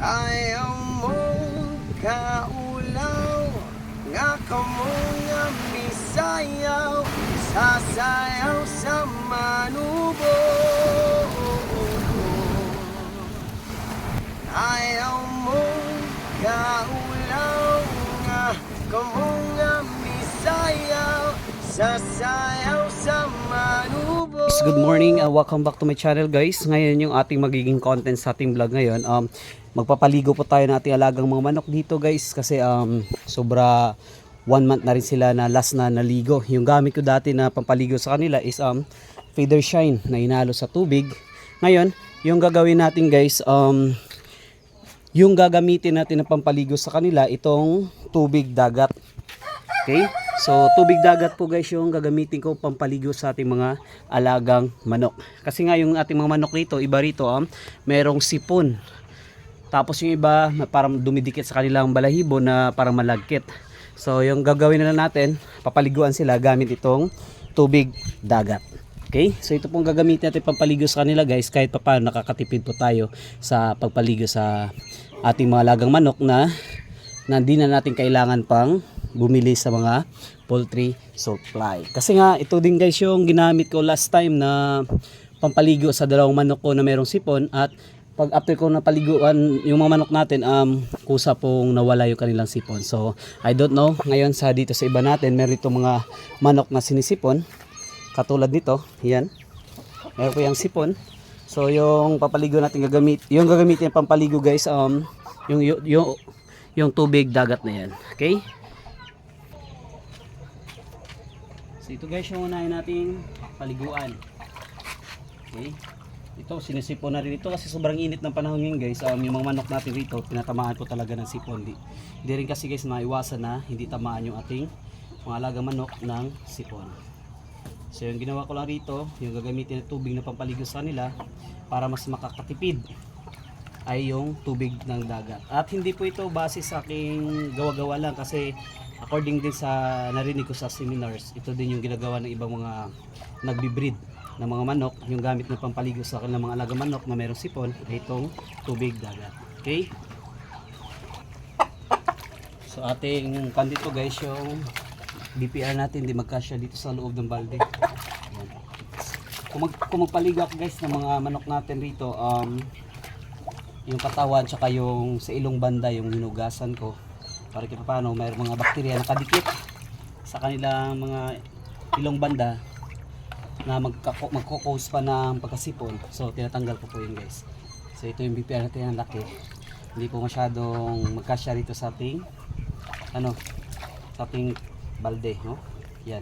Ayaw mong kaulaw, nga kamo nga misayaw, sasayaw sa manubo. Ayaw mong kaulaw, nga kamo nga misayaw, sasayaw sa manubo. Good morning, welcome back to my channel guys. Ngayon yung ating magiging content sa ating vlog ngayon. Magpapaligo po tayo ng ating alagang mga manok dito guys. Kasi sobra 1 month na rin sila na last na naligo. Yung gamit ko dati na pampaligo sa kanila is feather shine na inalo sa tubig. Ngayon, yung gagawin natin guys, yung gagamitin natin na pampaligo sa kanila, itong tubig dagat. Okay? So, tubig dagat po guys yung gagamitin ko pampaligo sa ating mga alagang manok. Kasi nga yung ating mga manok rito, iba rito, merong sipon. Tapos yung iba, parang dumidikit sa kanilang balahibo na parang malagkit. So, yung gagawin na natin, papaliguan sila gamit itong tubig dagat. Okay? So, ito pong gagamitin natin pampaligo sa kanila guys. Kahit pa paano nakakatipid po tayo sa pagpaligo sa ating mga alagang manok na hindi na natin kailangan pang bumili sa mga poultry supply. Kasi nga ito din guys yung ginamit ko last time na pampaligo sa dalawang manok ko na merong sipon, at pag after ko napaliguan yung mga manok natin, kusa pong nawala yung kanilang sipon. So I don't know, ngayon sa dito sa iba natin meron itong mga manok na sinisipon katulad nito, yan meron po yung sipon. So yung papaligo natin yung gagamitin pampaligo guys, yung tubig dagat na yan. Okay? So ito guys yung unahin nating paliguan. Okay? Ito sinisipon na rin ito kasi sobrang init ng panahon ngayon guys. Yung mga manok natin rito, pinatamaan ko talaga ng sipon. Di rin kasi guys maiwasan na hindi tamaan yung ating mga alagang manok ng sipon. So yung ginawa ko lang rito, yung gagamitin ng tubig na pampaligo sa nila para mas makakatipid ay yung tubig ng dagat. At hindi po ito base sa aking gawa-gawa lang, kasi according din sa narinig ko sa seminars, ito din yung ginagawa ng ibang mga nagbi-breed ng mga manok. Yung gamit na pampaligo sa kanilang mga alagang manok na mayroong sipon ay itong tubig dagat. Okay? So ating dito guys yung BPR natin, di magkasya dito sa loob ng balde. Kung magpaligo ako guys ng mga manok natin rito, yung katawan tsaka yung sa ilong banda yung hinugasan ko para kaya paano mayroong mga bakterya nakadikit sa kanilang mga ilong banda na magkukos pa ng pagkasipon. So tinatanggal ko po yun guys. So ito yung BPR natin ang laki, hindi po masyadong magkasya rito sa ating sa ating balde, no? Yan.